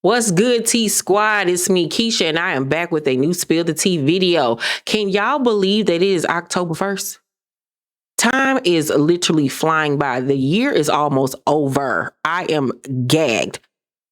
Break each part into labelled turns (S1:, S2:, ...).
S1: What's good, T Squad? It's me, Keisha, and I am back with a new Spill the Tea video. Can y'all believe that it is October 1st? Time is literally flying by. The year is almost over. I am gagged.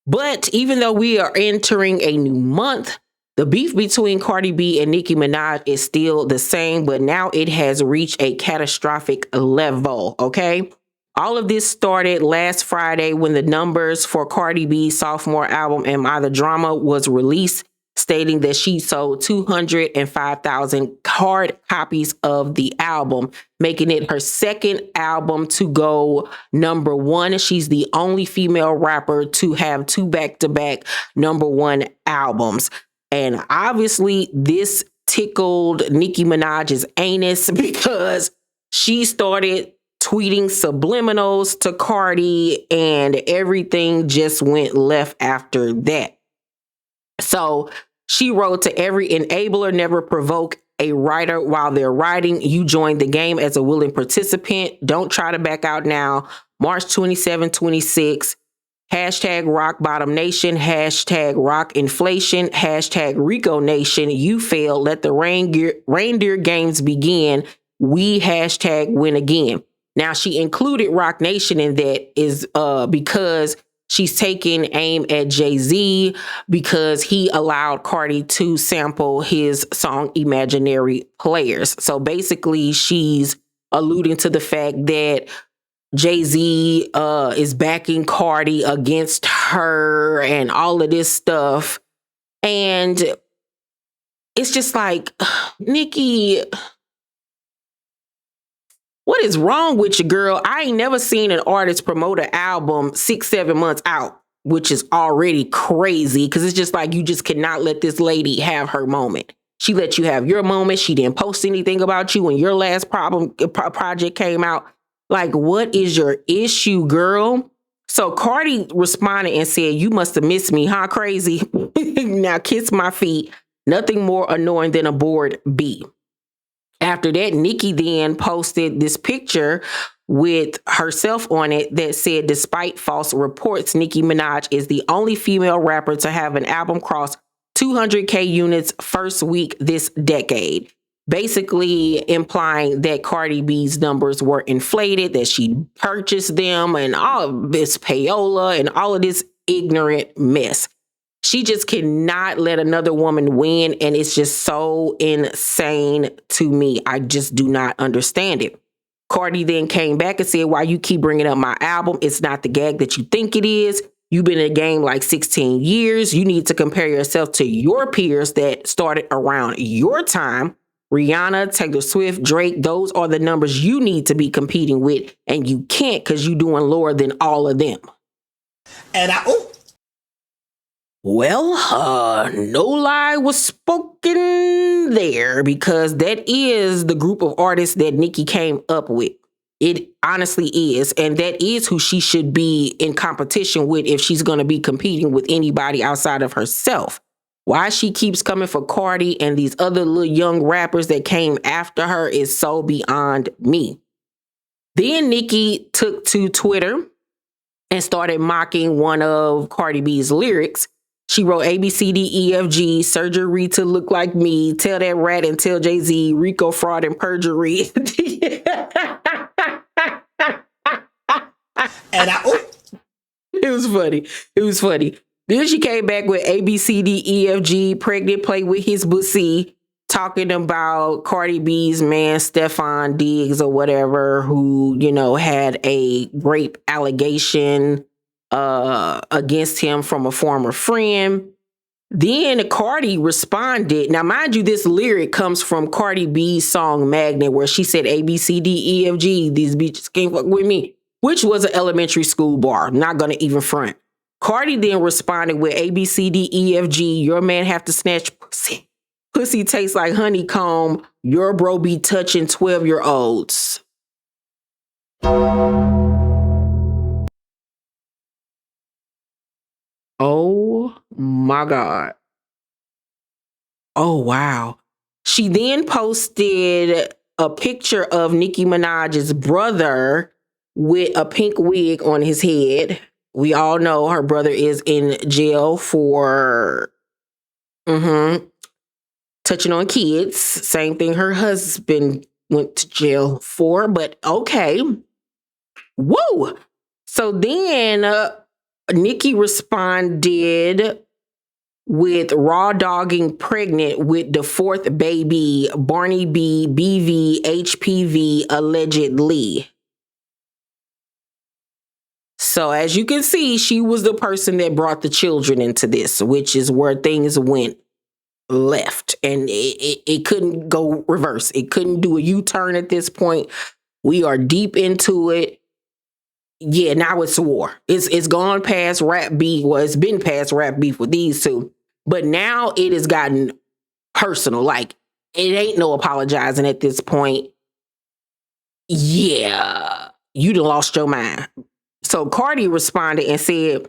S1: But even though we are entering a new month, the beef between Cardi B and Nicki Minaj is still the same, but now it has reached a catastrophic level, okay? All of this started last Friday when the numbers for Cardi B's sophomore album, Am I the Drama, was released, stating that she sold 205,000 hard copies of the album, making it her second album to go number one. She's the only female rapper to have two back-to-back number one albums. And obviously, this tickled Nicki Minaj's anus because she started tweeting subliminals to Cardi, and everything just went left after that. So she wrote, to every enabler, never provoke a writer while they're writing. You joined the game as a willing participant. Don't try to back out now. March 27, 26. Hashtag Rock Bottom Nation. Hashtag Rock Inflation. Hashtag Rico Nation. You failed. Let the reindeer games begin. We hashtag win again. Now, she included Rock Nation in that is because she's taking aim at Jay-Z because he allowed Cardi to sample his song Imaginary Players. So basically, she's alluding to the fact that Jay-Z is backing Cardi against her and all of this stuff. And it's just like, Nicki, what is wrong with you, girl? I ain't never seen an artist promote an album 6-7 months out, which is already crazy because it's just like you just cannot let this lady have her moment. She let you have your moment. She didn't post anything about you when your last project came out. Like, what is your issue, girl? So Cardi responded and said, you must have missed me, huh, crazy? Now kiss my feet. Nothing more annoying than a bored bee. After that, Nicki then posted this picture with herself on it that said, despite false reports, Nicki Minaj is the only female rapper to have an album cross 200K units first week this decade. Basically implying that Cardi B's numbers were inflated, that she purchased them and all of this payola and all of this ignorant mess. She just cannot let another woman win, and it's just so insane to me. I just do not understand it. Cardi then came back and said, why you keep bringing up my album? It's not the gag that you think it is. You've been in the game like 16 years. You need to compare yourself to your peers that started around your time. Rihanna, Taylor Swift, Drake, those are the numbers you need to be competing with, and you can't because you're doing lower than all of them. And no lie was spoken there because that is the group of artists that Nicki came up with. It honestly is. And that is who she should be in competition with if she's going to be competing with anybody outside of herself. Why she keeps coming for Cardi and these other little young rappers that came after her is so beyond me. Then Nicki took to Twitter and started mocking one of Cardi B's lyrics. She wrote ABCDEFG, surgery to look like me, tell that rat and tell Jay-Z, Rico fraud and perjury. It was funny. It was funny. Then she came back with ABCDEFG, pregnant, play with his pussy, talking about Cardi B's man, Stefan Diggs or whatever, who, had a rape allegation against him from a former friend. Then Cardi responded. Now, mind you, this lyric comes from Cardi B's song Magnet, where she said ABCDEFG, these bitches can't fuck with me, which was an elementary school bar. Not going to even front. Cardi then responded with ABCDEFG, your man have to snatch pussy. Pussy tastes like honeycomb. Your bro be touching 12-year-olds. Oh my God. Oh, wow. She then posted a picture of Nicki Minaj's brother with a pink wig on his head. We all know her brother is in jail for touching on kids. Same thing her husband went to jail for, but okay. Woo! So then Nicki responded with raw dogging pregnant with the fourth baby, Barney B, BV, HPV, allegedly. So as you can see, she was the person that brought the children into this, which is where things went left. And it couldn't go reverse. It couldn't do a U-turn at this point. We are deep into it. Yeah, now it's war. It's gone past rap beef. Well, it's been past rap beef with these two. But now it has gotten personal. Like, it ain't no apologizing at this point. Yeah, you done lost your mind. So Cardi responded and said,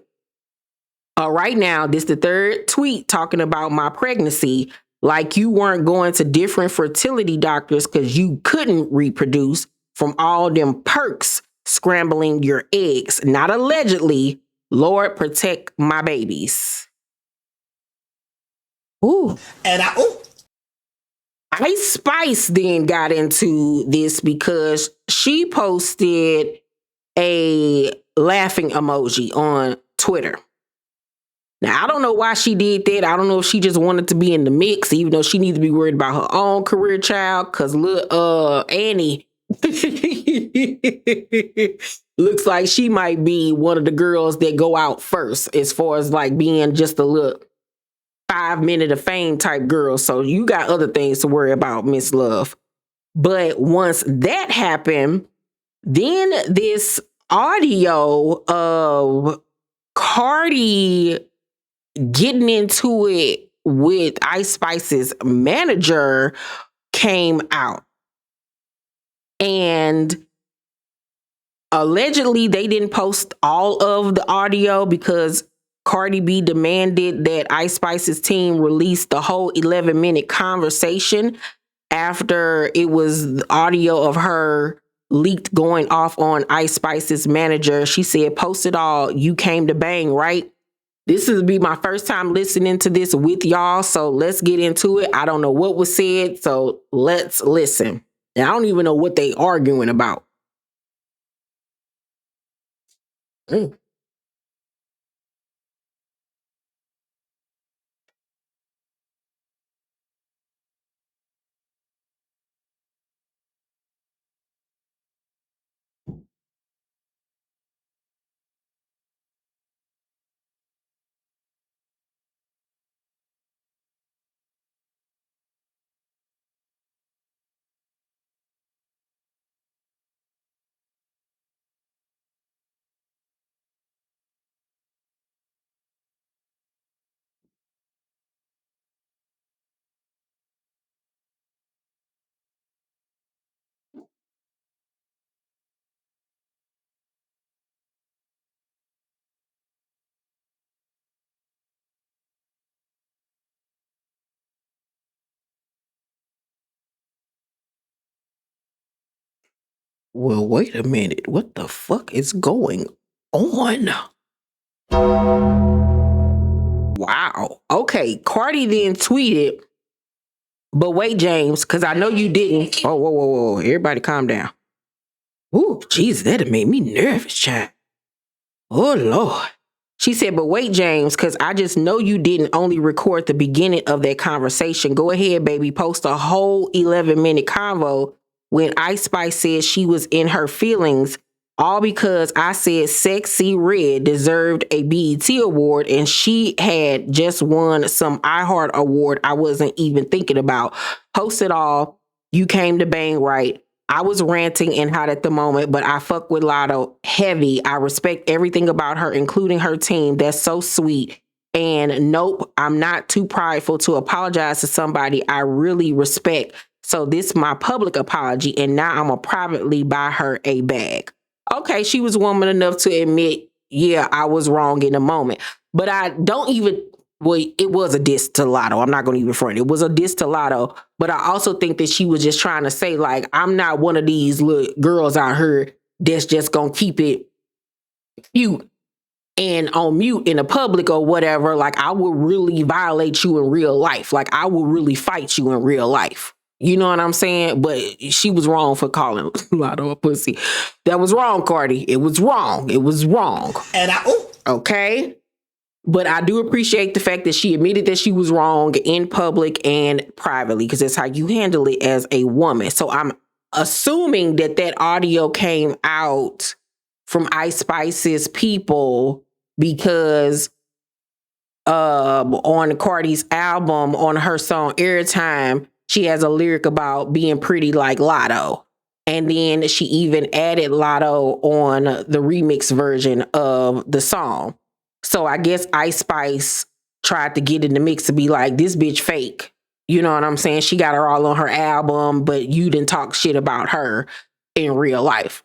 S1: right now, this the third tweet talking about my pregnancy. Like you weren't going to different fertility doctors because you couldn't reproduce from all them perks scrambling your eggs. Not allegedly. Lord, protect my babies. Ooh. And Ice Spice then got into this because she posted a laughing emoji on Twitter. Now, I don't know why she did that. I don't know if she just wanted to be in the mix, even though she needs to be worried about her own career child, because look, Annie looks like she might be one of the girls that go out first as far as like being just a little 5 minute of fame type girl. So you got other things to worry about, Miss Love. But once that happened, then this audio of Cardi getting into it with Ice Spice's manager came out. And allegedly, they didn't post all of the audio because Cardi B demanded that Ice Spice's team release the whole 11-minute conversation after it was the audio of her leaked going off on Ice Spice's manager. She said, post it all. You came to bang, right? This will be my first time listening to this with y'all, so let's get into it. I don't know what was said, so let's listen. And I don't even know what they arguing about. Well, wait a minute. What the fuck is going on? Wow. Okay. Cardi then tweeted, but wait, James, because I know you didn't. Oh, whoa. Everybody calm down. Ooh, jeez, that'd made me nervous, child. Oh, Lord. She said, but wait, James, because I just know you didn't only record the beginning of that conversation. Go ahead, baby. Post a whole 11-minute convo when Ice Spice said she was in her feelings, all because I said Sexy Red deserved a BET award and she had just won some iHeart award I wasn't even thinking about. Post it all. You came to bang, right? I was ranting and hot at the moment, but I fuck with Lotto heavy. I respect everything about her, including her team. That's so sweet. And nope, I'm not too prideful to apologize to somebody I really respect. So this is my public apology, and now I'm going to privately buy her a bag. Okay, she was woman enough to admit, yeah, I was wrong in the moment. But I don't even... Well, it was a diss to Lotto. I'm not going to even front. It was a diss to Lotto. But I also think that she was just trying to say, like, I'm not one of these little girls out here that's just going to keep it cute. and on mute in the public or whatever, like I will really violate you in real life. Like I will really fight you in real life. You know what I'm saying? But she was wrong for calling Lotto a pussy. That was wrong, Cardi. It was wrong. It was wrong. Okay? But I do appreciate the fact that she admitted that she was wrong in public and privately, because that's how you handle it as a woman. So I'm assuming that that audio came out from Ice Spice's people because on Cardi's album, on her song Airtime, she has a lyric about being pretty like Lotto. And then she even added Lotto on the remix version of the song. So I guess Ice Spice tried to get in the mix to be like, this bitch fake. You know what I'm saying? She got her all on her album, but you didn't talk shit about her in real life.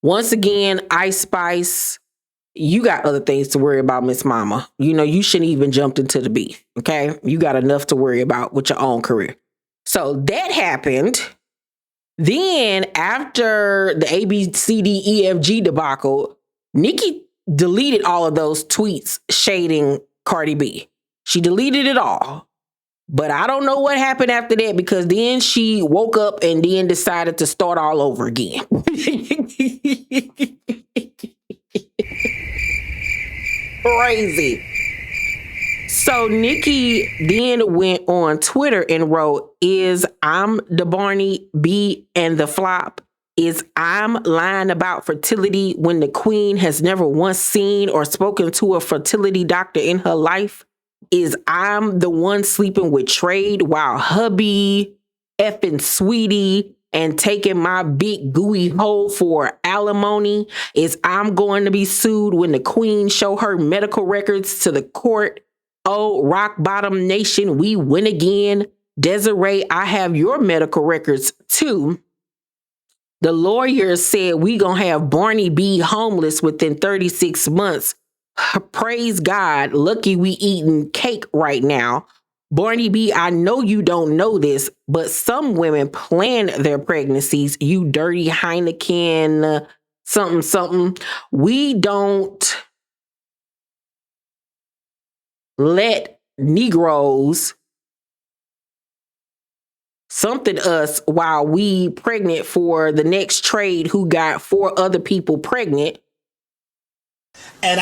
S1: Once again, Ice Spice, you got other things to worry about, Miss Mama. You know, you shouldn't even jumped into the beef, okay? You got enough to worry about with your own career. So that happened. Then after the ABCDEFG debacle, Nicki deleted all of those tweets shading Cardi B. She deleted it all. But I don't know what happened after that, because then she woke up and then decided to start all over again. Crazy. So Nicki then went on Twitter and wrote, is I'm the Barney B and the flop? Is I'm lying about fertility when the queen has never once seen or spoken to a fertility doctor in her life? Is I'm the one sleeping with Trade while hubby effing sweetie and taking my big gooey hole for alimony? Is I'm going to be sued when the queen show her medical records to the court? Oh, rock bottom nation, we win again. Desiree, I have your medical records too. The lawyers said we gonna have Barney B homeless within 36 months. Praise God, lucky we eating cake right now. Barney B, I know you don't know this, but some women plan their pregnancies. You dirty Heineken, something. We don't let Negroes something us while we pregnant for the next Trade who got 4 other people pregnant. And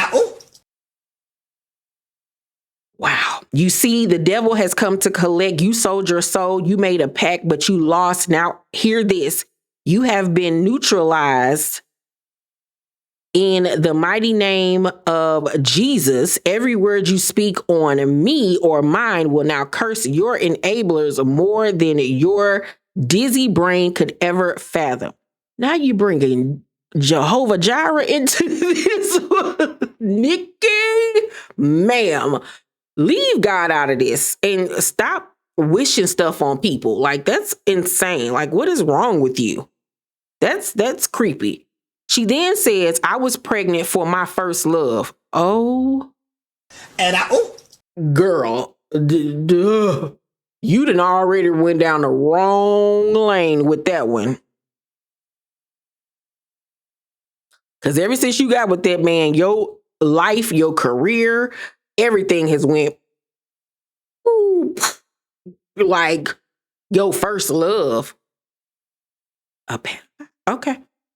S1: wow. You see, the devil has come to collect. You sold your soul. You made a pact, but you lost. Now, hear this. You have been neutralized in the mighty name of Jesus. Every word you speak on me or mine will now curse your enablers more than your dizzy brain could ever fathom. Now you bringing Jehovah Jireh into this. Nicki, ma'am. Leave God out of this and stop wishing stuff on people. Like, that's insane. Like, what is wrong with you? That's creepy. She then says, I was pregnant for my first love. Oh. And girl, you done already went down the wrong lane with that one. Because ever since you got with that man, your life, your career, everything has went like your first love. Okay.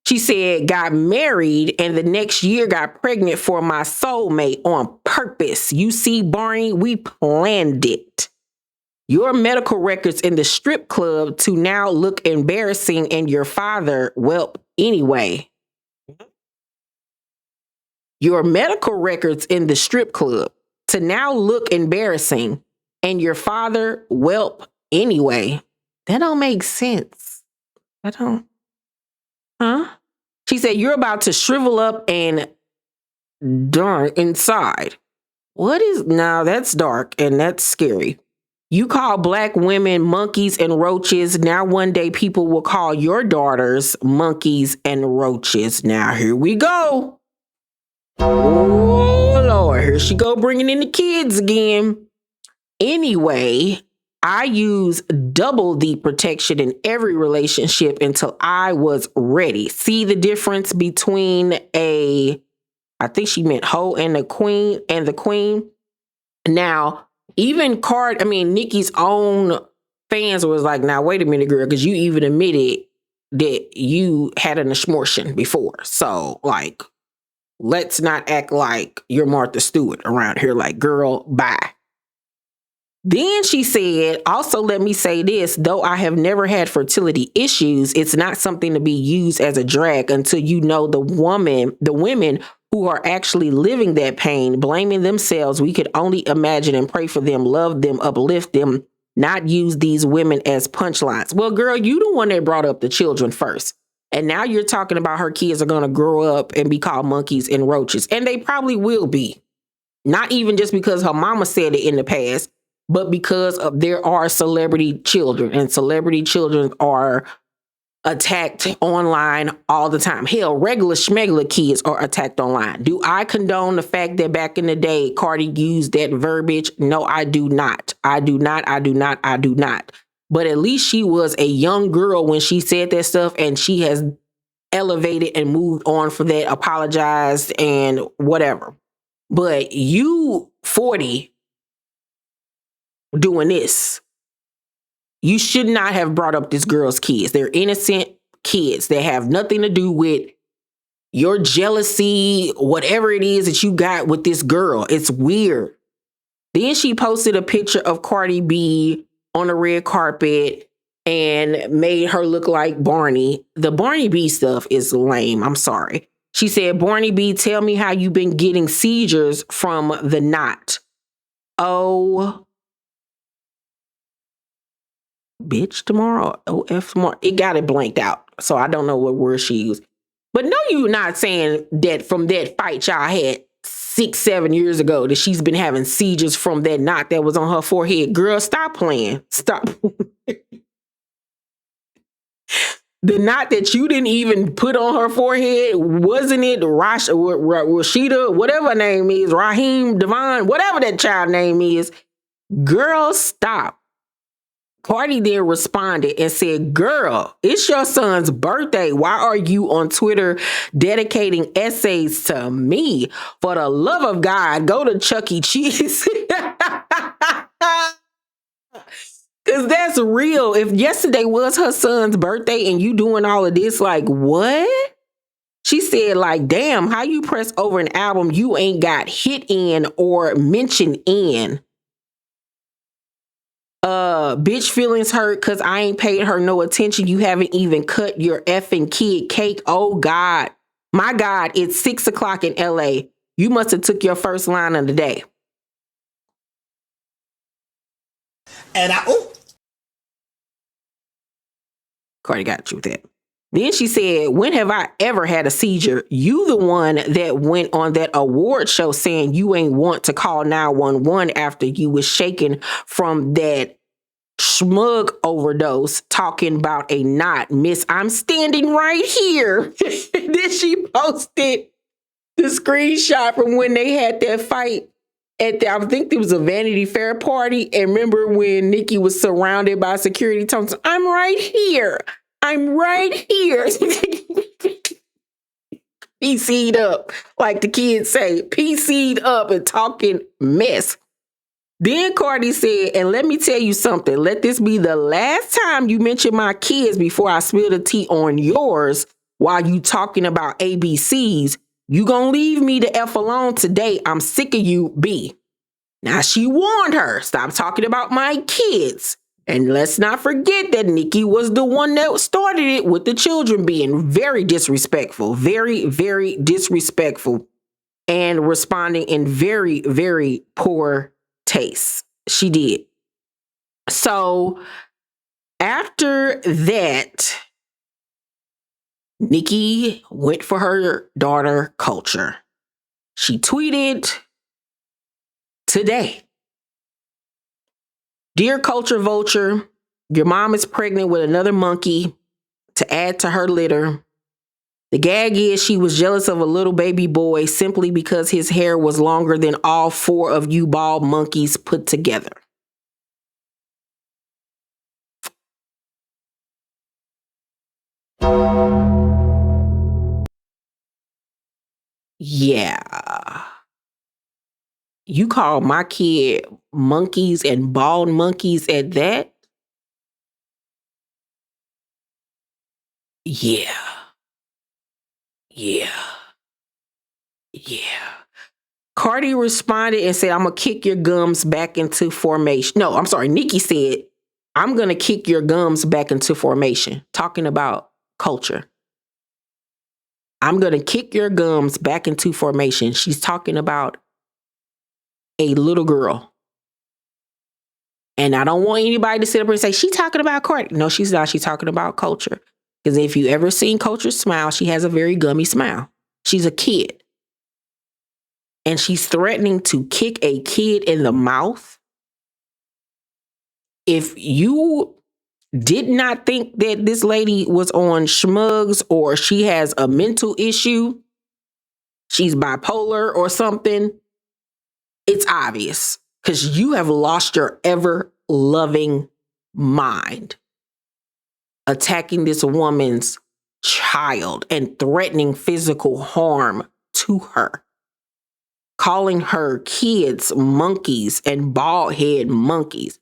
S1: She said, got married and the next year got pregnant for my soulmate on purpose. You see, Barney, we planned it. Your medical records in the strip club to now look embarrassing, and your father, well, anyway. Your medical records in the strip club to now look embarrassing, and your father, welp, anyway. That don't make sense. I don't. Huh? She said, you're about to shrivel up and darn inside. What is, now that's dark and that's scary. You call black women monkeys and roaches. Now one day people will call your daughters monkeys and roaches. Now here we go. Oh, Lord, here she go bringing in the kids again. Anyway, I use double the protection in every relationship until I was ready. See the difference between a I think she meant Ho and the Queen. Now, even Nicki's own fans was like, now wait a minute, girl, because you even admitted that you had an abortion before. So, like, let's not act like you're Martha Stewart around here. Like, girl, bye. Then she said, also, let me say this, though I have never had fertility issues, it's not something to be used as a drag until you know the women who are actually living that pain, blaming themselves. We could only imagine and pray for them, love them, uplift them, not use these women as punchlines. Well, girl, you the one that brought up the children first. And now you're talking about her kids are going to grow up and be called monkeys and roaches. And they probably will be. Not even just because her mama said it in the past, but because of there are celebrity children, and celebrity children are attacked online all the time. Hell, regular schmegular kids are attacked online. Do I condone the fact that back in the day, Cardi used that verbiage? No, I do not. I do not. I do not. I do not. But at least she was a young girl when she said that stuff, and she has elevated and moved on for that, apologized and whatever. But you 40 doing this, you should not have brought up this girl's kids. They're innocent kids that have nothing to do with your jealousy, whatever it is that you got with this girl. It's weird. Then she posted a picture of Cardi B on the red carpet and made her look like Barney. The Barney B stuff is lame. I'm sorry. She said, Barney B, tell me how you been getting seizures from the knot. Oh, bitch tomorrow, OF tomorrow. It got it blanked out. So I don't know what word she used. But no, you're not saying that from that fight y'all had 6-7 years ago that she's been having seizures from that knot that was on her forehead. Girl, stop playing. Stop. The knot that you didn't even put on her forehead, wasn't it Rashida, whatever her name is, Raheem, Devon, whatever that child name is. Girl, stop. Cardi then responded and said, girl, it's your son's birthday. Why are you on Twitter dedicating essays to me? For the love of God, go to Chuck E. Cheese. Because that's real. If yesterday was her son's birthday and you doing all of this, like, what? She said, like, damn, how you press over an album you ain't got hit in or mentioned in? Bitch feelings hurt because I ain't paid her no attention. You haven't even cut your effing kid cake. Oh, God. My God, it's 6 o'clock in LA. You must have took your first line of the day. And Cardi got you with that. Then she said, when have I ever had a seizure? You the one that went on that award show saying you ain't want to call 911 after you was shaken from that schmug overdose, talking about a knot. Miss, I'm standing right here. Then she posted the screenshot from when they had that fight at I think it was a Vanity Fair party. And remember when Nicki was surrounded by security talking, I'm right here. I'm right here. PC'd up, like the kids say, PC'd up and talking mess. Then Cardi said, and let me tell you something. Let this be the last time you mention my kids before I spill the tea on yours while you talking about ABCs. You gonna leave me the F alone today. I'm sick of you, B. Now she warned her, stop talking about my kids. And let's not forget that Nicki was the one that started it with the children being very disrespectful, very, very disrespectful, and responding in very, very poor taste. She did. So after that, Nicki went for her daughter Culture. She tweeted today, Dear Culture Vulture, your mom is pregnant with another monkey to add to her litter. The gag is she was jealous of a little baby boy simply because his hair was longer than all 4 of you bald monkeys put together. Yeah. You call my kid monkeys and bald monkeys at that? Yeah. Yeah. Yeah. Cardi responded and said, I'm going to kick your gums back into formation. No, I'm sorry. Nicki said, I'm going to kick your gums back into formation. Talking about culture. I'm going to kick your gums back into formation. She's talking about a little girl. And I don't want anybody to sit up and say, she's talking about Cardi. No, she's not. She's talking about culture. Because if you ever seen Culture smile, she has a very gummy smile. She's a kid. And she's threatening to kick a kid in the mouth. If you did not think that this lady was on schmugs or she has a mental issue, she's bipolar or something, it's obvious. Because you have lost your ever loving mind. Attacking this woman's child and threatening physical harm to her. Calling her kids monkeys and bald head monkeys.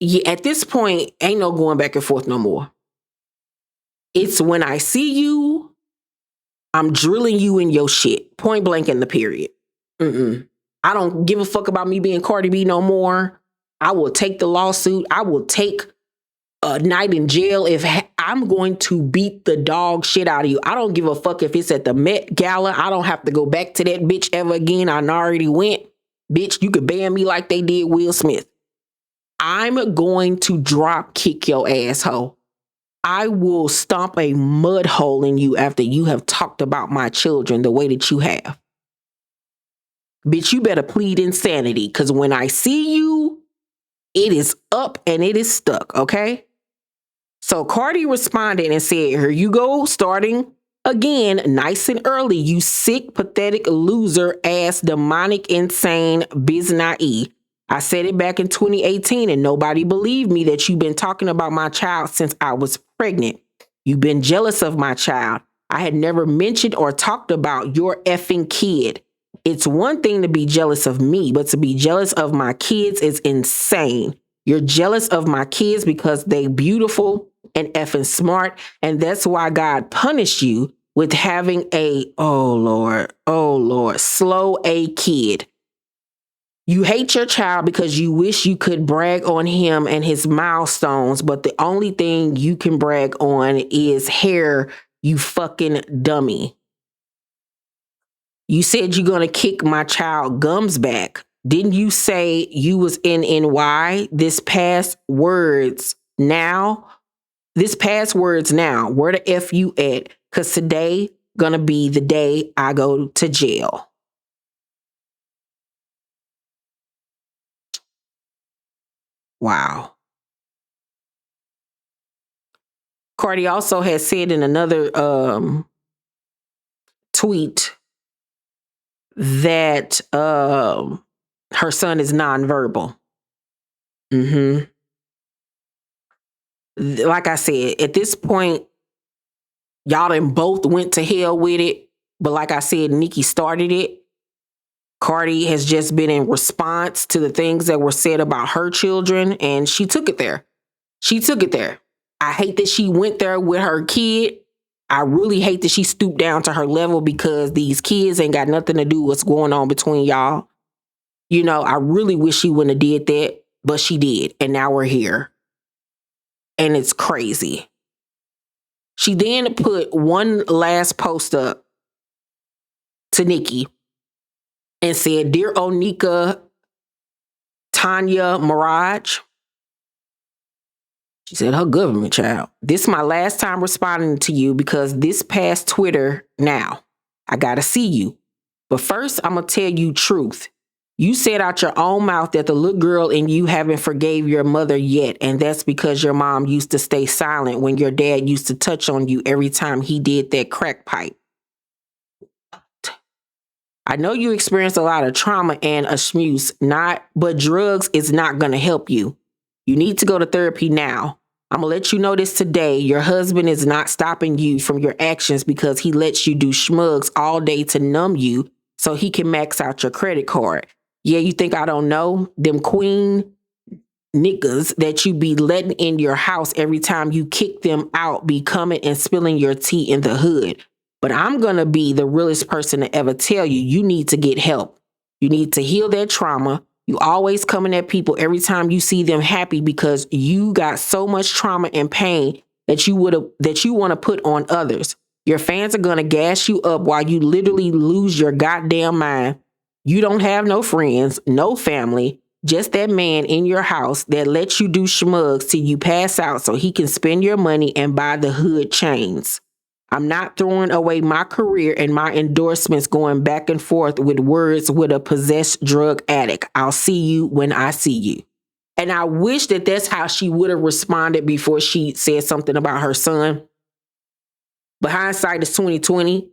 S1: Yeah, at this point, ain't no going back and forth no more. It's when I see you, I'm drilling you in your shit. Point blank in the period. I don't give a fuck about me being Cardi B no more. I will take the lawsuit. I will take a night in jail if I'm going to beat the dog shit out of you. I don't give a fuck if it's at the Met Gala. I don't have to go back to that bitch ever again. I already went. Bitch, you could ban me like they did Will Smith. I'm going to drop kick your asshole. I will stomp a mud hole in you after you have talked about my children the way that you have. Bitch, you better plead insanity, because when I see you, it is up and it is stuck, okay? So Cardi responded and said, here you go, starting again, nice and early, you sick, pathetic, loser, ass, demonic, insane, biznae. I said it back in 2018 and nobody believed me that you've been talking about my child since I was pregnant. You've been jealous of my child. I had never mentioned or talked about your effing kid. It's one thing to be jealous of me, but to be jealous of my kids is insane. You're jealous of my kids because they beautiful and effing smart. And that's why God punished you with having oh Lord, slow A kid. You hate your child because you wish you could brag on him and his milestones, but the only thing you can brag on is hair, you fucking dummy. You said you're going to kick my child gums back. Didn't you say you was in NY this past words now? Where the F you at? Because today going to be the day I go to jail. Wow. Cardi also has said in another tweet that her son is nonverbal. Like I said, at this point, y'all done both went to hell with it. But like I said, Nicki started it. Cardi has just been in response to the things that were said about her children, and she took it there. I hate that she went there with her kid. I really hate that she stooped down to her level because these kids ain't got nothing to do with what's going on between y'all. You know, I really wish she wouldn't have did that, but she did. And now we're here. And it's crazy. She then put one last post up to Nicki and said, Dear Onika Tanya Mirage. She said, her government child. This is my last time responding to you because this past Twitter now. I gotta see you. But first, I'm gonna tell you truth. You said out your own mouth that the little girl in you haven't forgave your mother yet, and that's because your mom used to stay silent when your dad used to touch on you every time he did that crack pipe. I know you experienced a lot of trauma and abuse, but drugs is not gonna help you. You need to go to therapy now. I'm going to let you know this today. Your husband is not stopping you from your actions because he lets you do schmugs all day to numb you so he can max out your credit card. Yeah, you think I don't know? Them queen niggas that you be letting in your house every time you kick them out be coming and spilling your tea in the hood. But I'm going to be the realest person to ever tell you, you need to get help. You need to heal that trauma. You always coming at people every time you see them happy because you got so much trauma and pain that you want to put on others. Your fans are going to gas you up while you literally lose your goddamn mind. You don't have no friends, no family, just that man in your house that lets you do schmugs till you pass out so he can spend your money and buy the hood chains. I'm not throwing away my career and my endorsements going back and forth with words with a possessed drug addict. I'll see you when I see you. And I wish that that's how she would have responded before she said something about her son. But hindsight is 2020.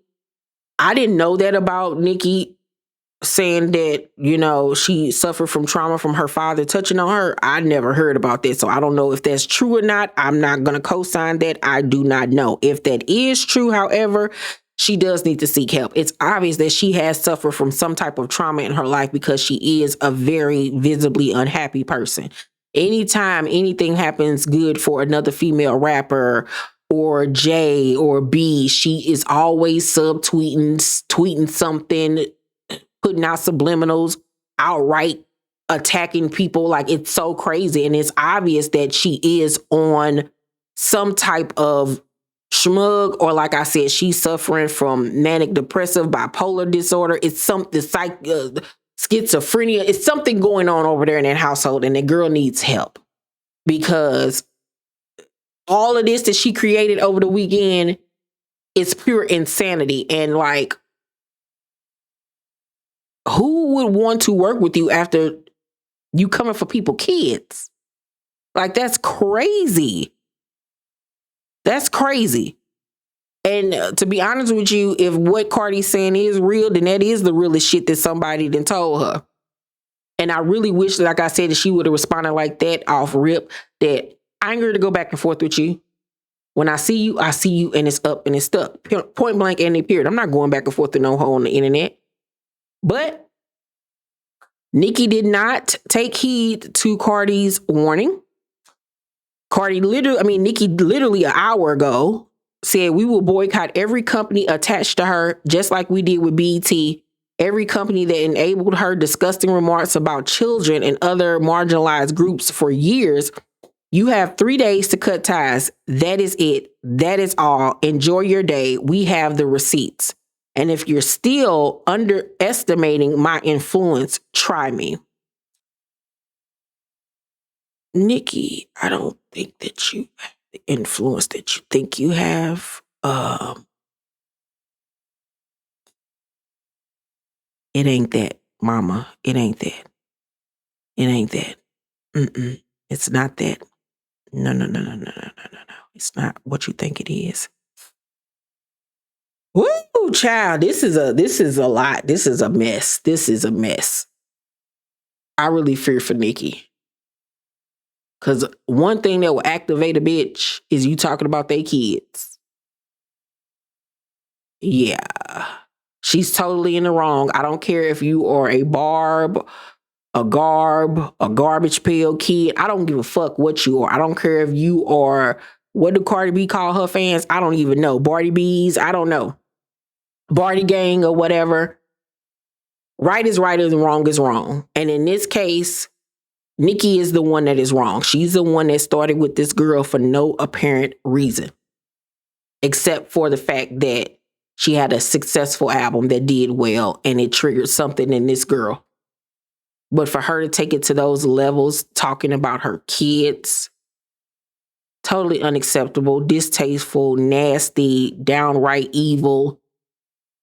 S1: I didn't know that about Nicki saying that, she suffered from trauma from her father touching on her. I never heard about that. So I don't know if that's true or not. I'm not going to co-sign that. I do not know. If that is true, however, she does need to seek help. It's obvious that she has suffered from some type of trauma in her life because she is a very visibly unhappy person. Anytime anything happens good for another female rapper or J or B, she is always tweeting something, putting out subliminals, outright attacking people. Like, it's so crazy. And it's obvious that she is on some type of schmug, or like I said, she's suffering from manic depressive bipolar disorder. It's something schizophrenia. It's something going on over there in that household, and that girl needs help because all of this that she created over the weekend is pure insanity. And like, who would want to work with you after you coming for people kids? Like, that's crazy. That's crazy. And to be honest with you, if what Cardi's saying is real, then that is the realest shit that somebody done told her. And I really wish, like I said, that she would have responded like that off rip, that I ain't going to go back and forth with you. When I see you, and it's up and it's stuck. Point blank and period. I'm not going back and forth to no hoe on the internet. But Nicki did not take heed to Cardi's warning. Nicki literally an hour ago said, we will boycott every company attached to her, just like we did with BET. Every company that enabled her disgusting remarks about children and other marginalized groups for years. You have 3 days to cut ties. That is it. That is all. Enjoy your day. We have the receipts. And if you're still underestimating my influence, try me. Nicki, I don't think that you have the influence that you think you have. It ain't that, mama. It ain't that. It ain't that. It's not that. No. It's not what you think it is. Woo, child, this is a lot. This is a mess. This is a mess. I really fear for Nicki. Because one thing that will activate a bitch is you talking about their kids. Yeah. She's totally in the wrong. I don't care if you are a barb, a garbage pail kid. I don't give a fuck what you are. I don't care if you are, what do Cardi B call her fans? I don't even know. Barty Bees? I don't know. Barty Gang or whatever. Right is right and wrong is wrong. And in this case, Nicki is the one that is wrong. She's the one that started with this girl for no apparent reason, except for the fact that she had a successful album that did well and it triggered something in this girl. But for her to take it to those levels, talking about her kids, totally unacceptable, distasteful, nasty, downright evil,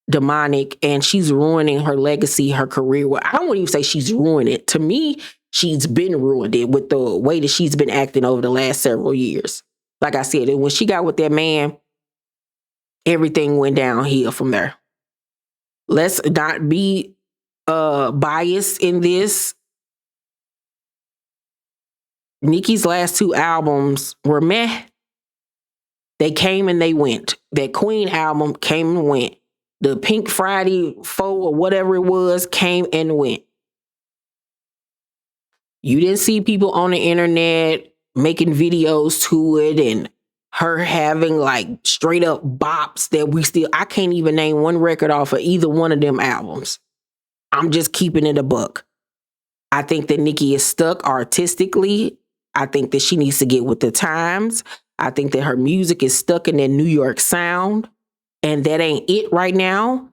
S1: demonic, and she's ruining her legacy, her career. Well, I wouldn't even say she's ruined it. To me, she's been ruined it with the way that she's been acting over the last several years. Like I said, and when she got with that man, everything went downhill from there. Let's not be biased in this. Nicki's last two albums were meh. They came and they went. That Queen album came and went. The Pink Friday 4 or whatever it was came and went. You didn't see people on the internet making videos to it and her having like straight up bops that I can't even name one record off of either one of them albums. I'm just keeping it a buck. I think that Nicki is stuck artistically. I think that she needs to get with the times. I think that her music is stuck in that New York sound, and that ain't it right now.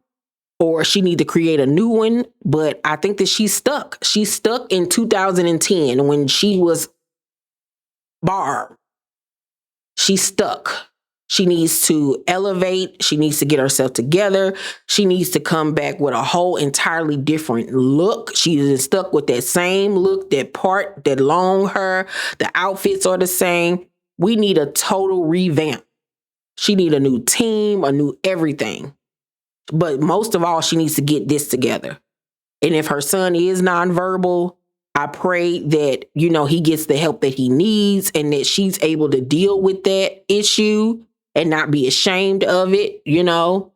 S1: Or she need to create a new one. But I think that she's stuck. She's stuck in 2010 when she was Barb. She's stuck. She needs to elevate. She needs to get herself together. She needs to come back with a whole entirely different look. She is stuck with that same look, that part, that long hair. The outfits are the same. We need a total revamp. She need a new team, a new everything. But most of all, she needs to get this together. And if her son is nonverbal, I pray that, he gets the help that he needs and that she's able to deal with that issue and not be ashamed of it, because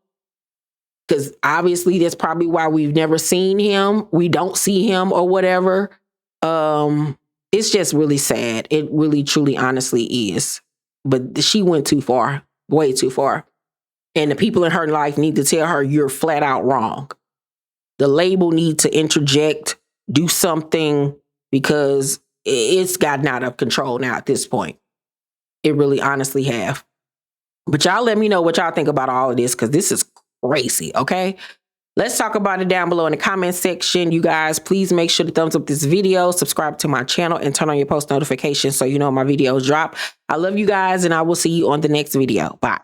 S1: obviously that's probably why we've never seen him. We don't see him or whatever. It's just really sad. It really, truly, honestly is. But she went too far, way too far. And the people in her life need to tell her you're flat out wrong. The label need to interject, do something, because it's gotten out of control now at this point. It really honestly have. But y'all let me know what y'all think about all of this, because this is crazy, okay? Let's talk about it down below in the comment section. You guys, please make sure to thumbs up this video, subscribe to my channel, and turn on your post notifications so you know my videos drop. I love you guys, and I will see you on the next video. Bye.